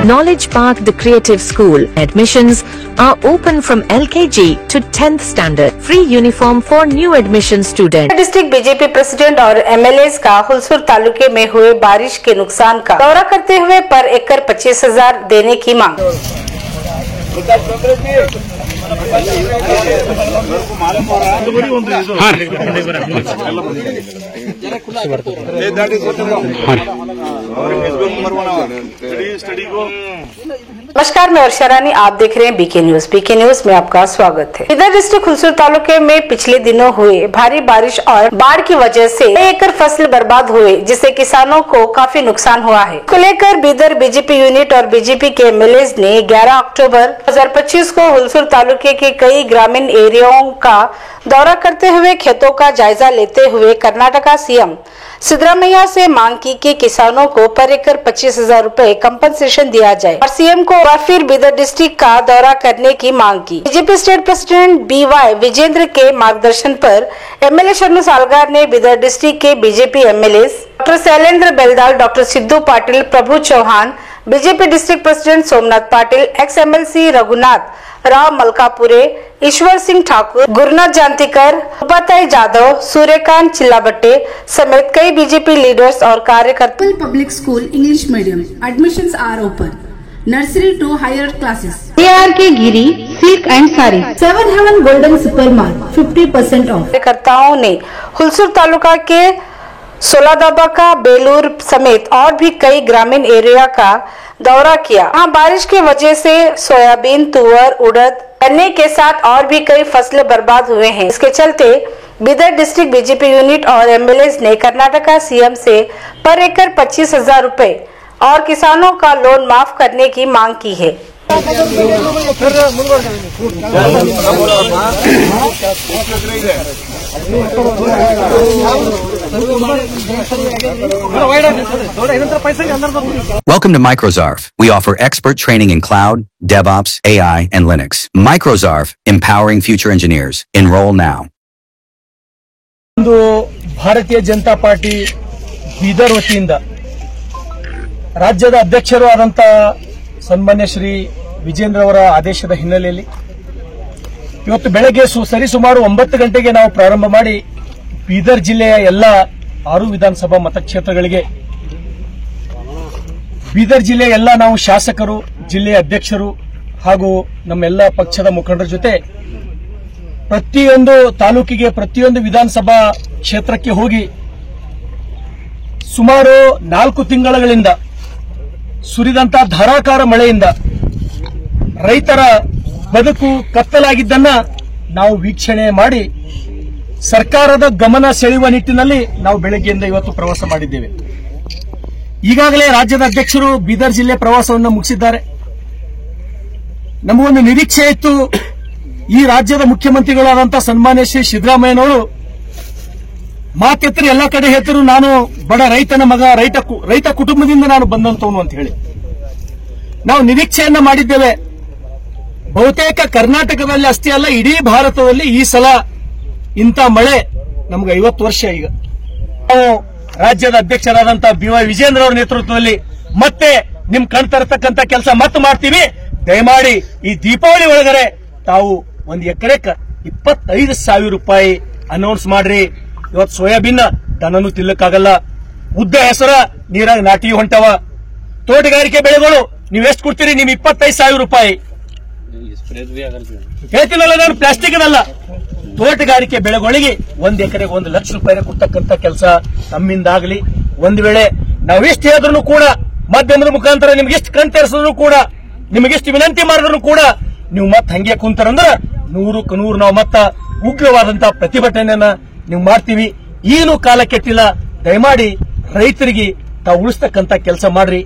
Knowledge Park, the Creative School. Admissions are open from LKG to 10th standard. Free uniform for new admission students. District BJP president और MLA का हुलसूर तालुके में हुए बारिश के नुकसान का दौरा करते हुए पर एकड़ 25,000 देने की मांग। नमस्कार, मैं वर्षा रानी, आप देख रहे हैं बीके न्यूज। बीके न्यूज में आपका स्वागत है। इधर डिस्ट्रिक्ट हुलसूर तालुके में पिछले दिनों हुए भारी बारिश और बाढ़ की वजह से एकड़ फसल बर्बाद हुए, जिससे किसानों को काफी नुकसान हुआ है। इसको लेकर बीदर बीजेपी यूनिट और बीजेपी के एमएलए ने 11 अक्टूबर 2025 को हुलसूर तालुके के कई ग्रामीण एरियाओं का दौरा करते हुए खेतों का जायजा लेते हुए कर्नाटका सीएम सिद्धरामैया से मांग की कि किसानों को पर एकड़ 25,000 रूपए कंपनसेशन दिया जाए और सीएम को फिर बीदर डिस्ट्रिक्ट का दौरा करने की मांग की। BJP state president BY Vijendra के मार्गदर्शन पर एमएलए शरणु सालगार ने बीदर डिस्ट्रिक्ट के BJP MLA doctor Shailendra Beldal, doctor Siddhu Patil, Prabhu Chauhan, BJP district president Somnath Patil, ex MLC Raghunath Rao Malkapure, Ishwar Singh Thakur, Gurunath Jantikar, Upatai Jadhav, Suryakant Chillabatte समेत कई बीजेपी लीडर्स और कार्यकर्ता। Public school English medium admissions are open, nursery to higher classes. K Giri silk and sari, 7 heaven golden super mart 50% off. कार्यकर्ताओं ने हुलसूर तालुका के सोलादाबा, बेलूर समेत और भी कई ग्रामीण एरिया का दौरा किया। वहाँ बारिश की वजह से सोयाबीन, तुअर, उड़द, गन्ने के साथ और भी कई फसलें बर्बाद हुए हैं। इसके चलते बीदर डिस्ट्रिक्ट बीजेपी यूनिट और एमएलए ने कर्नाटका सीएम से पर एकड़ 25,000 रूपए और किसानों का लोन माफ करने की मांग की है। Welcome to Microzarf. We offer expert training in cloud, DevOps, AI, and Linux. Microzarf, empowering future engineers. Enroll now. ಭಾರತೀಯ ಜನತಾ ಪಾರ್ಟಿ ಬೀದರ್ ವತಿಯಿಂದ ರಾಜ್ಯದ ಅಧ್ಯಕ್ಷರು ಆದಂತ ಸನ್ಮಾನ್ಯ ಶ್ರೀ ವಿಜೇಂದ್ರ ಅವರ ಆದೇಶದ ಹಿನ್ನೆಲೆಯಲ್ಲಿ ಇವತ್ತು ಬೆಳಗ್ಗೆ ಸರಿಸುಮಾರು 9 ಗಂಟೆಗೆ ನಾವು ಪ್ರಾರಂಭ ಮಾಡಿ ಬೀದರ್ ಜಿಲ್ಲೆಯ ಎಲ್ಲ 6 ವಿಧಾನಸಭಾ ಮತಕ್ಷೇತ್ರಗಳಿಗೆ ಬೀದರ್ ಜಿಲ್ಲೆಯ ಎಲ್ಲ ನಾವು ಶಾಸಕರು, ಜಿಲ್ಲೆಯ ಅಧ್ಯಕ್ಷರು ಹಾಗೂ ನಮ್ಮೆಲ್ಲ ಪಕ್ಷದ ಮುಖಂಡರ ಜೊತೆ ಪ್ರತಿಯೊಂದು ತಾಲೂಕಿಗೆ, ಪ್ರತಿಯೊಂದು ವಿಧಾನಸಭಾ ಕ್ಷೇತ್ರಕ್ಕೆ ಹೋಗಿ ಸುಮಾರು 4 ತಿಂಗಳಿಂದ ಸುರಿದಂತ ಧಾರಾಕಾರ ಮಳೆಯಿಂದ ರೈತರ ಬದುಕು ಕತ್ತಲಾಗಿದ್ದನ್ನ ನಾವು ವೀಕ್ಷಣೆ ಮಾಡಿ ಸರ್ಕಾರದ ಗಮನ ಸೆಳೆಯುವ ನಿಟ್ಟಿನಲ್ಲಿ ನಾವು ಬೆಳಗ್ಗೆಯಿಂದ ಇವತ್ತು ಪ್ರವಾಸ ಮಾಡಿದ್ದೇವೆ. ಈಗಾಗಲೇ ರಾಜ್ಯದ ಅಧ್ಯಕ್ಷರು ಬೀದರ್ ಜಿಲ್ಲೆ ಪ್ರವಾಸವನ್ನು ಮುಗಿಸಿದ್ದಾರೆ. ನಮಗೊಂದು ನಿರೀಕ್ಷೆ ಇತ್ತು, ಈ ರಾಜ್ಯದ ಮುಖ್ಯಮಂತ್ರಿಗಳಾದಂತಹ ಸನ್ಮಾನ್ಯ ಶ್ರೀ ಸಿದ್ದರಾಮಯ್ಯನವರು ಮಾತೆತ್ತರು ಎಲ್ಲ ಕಡೆ ಹೇಳ್ತಿರು, ನಾನು ಬಡ ರೈತನ ಮಗ, ರೈತ ಕುಟುಂಬದಿಂದ ನಾನು ಬಂದಂತವನು ಅಂತ ಹೇಳಿ ನಾವು ನಿರೀಕ್ಷೆಯನ್ನ ಮಾಡಿದ್ದೇವೆ. ಬಹುತೇಕ ಕರ್ನಾಟಕದಲ್ಲಿ ಅಷ್ಟೇ ಅಲ್ಲ, ಇಡೀ ಭಾರತದಲ್ಲಿ ಈ ಸಲ ಇಂಥ ಮಳೆ ನಮ್ಗೆ 50 ವರ್ಷ. ಈಗ ನಾವು ರಾಜ್ಯದ ಅಧ್ಯಕ್ಷರಾದಂತಹ BY ವಿಜೇಂದ್ರ ಅವರ ನೇತೃತ್ವದಲ್ಲಿ ಮತ್ತೆ ನಿಮ್ ಕಣ್ತರತಕ್ಕಂತ ಕೆಲಸ ಮತ್ತೆ ಮಾಡ್ತೀವಿ. ದಯಮಾಡಿ ಈ ದೀಪಾವಳಿ ಒಳಗಡೆ ತಾವು 1 ಎಕರೆಕ್ಕೆ 25,000 ರೂಪಾಯಿ ಅನೌನ್ಸ್ ಮಾಡ್ರಿ. ಇವತ್ತು ಸೋಯಾಬೀನ್ ದನನು ತಿನ್ನಕ್ಕಾಗಲ್ಲ, ಉದ್ದ ಹೆಸರ ನೀರಾಗ ನಾಟಿ ಹೊಂಟವ. ತೋಟಗಾರಿಕೆ ಬೆಳೆಗಳು ನೀವೆಷ್ಟು ಕೊಡ್ತೀರಿ? ನಿಮ್ 25,000 ರೂಪಾಯಿ ಹೇಳ್ತೀನಲ್ಲ ನಾನು, ಪ್ಲಾಸ್ಟಿಕ್ ಅದಲ್ಲ. ತೋಟಗಾರಿಕೆ ಬೆಳೆಗಳಿಗೆ 1 ಎಕರೆಗೆ 1 ಲಕ್ಷ ರೂಪಾಯಿ ಕೊಡ್ತಕ್ಕಂಥ ಕೆಲಸ ನಮ್ಮಿಂದಾಗಲಿ. ಒಂದು ವೇಳೆ ನಾವೆಷ್ಟು ಹೇಳಿದ್ರು ಕೂಡ, ಮಾಧ್ಯಮದ ಮುಖಾಂತರ ನಿಮ್ಗೆಷ್ಟು ಕಣ್ತರಿಸಿದ್ರು ಕೂಡ, ನಿಮಗೆಷ್ಟು ವಿನಂತಿ ಮಾಡಿದ್ರು ಕೂಡ ನೀವು ಮತ್ತೆ ಹಂಗೆ ಕುಂತಾರಂದ್ರೆ 100ಕ್ಕೆ 100 ನಾವು ಮತ್ತ ಉಗ್ರವಾದಂತಹ ಪ್ರತಿಭಟನೆಯನ್ನ ನೀವು ಮಾಡ್ತೀವಿ. ಏನು ಕಾಲ ಕೆಟ್ಟಿಲ್ಲ. ದಯಮಾಡಿ ರೈತರಿಗೆ ತಾವು ಉಳಿಸ್ತಕ್ಕಂಥ ಕೆಲಸ ಮಾಡ್ರಿ.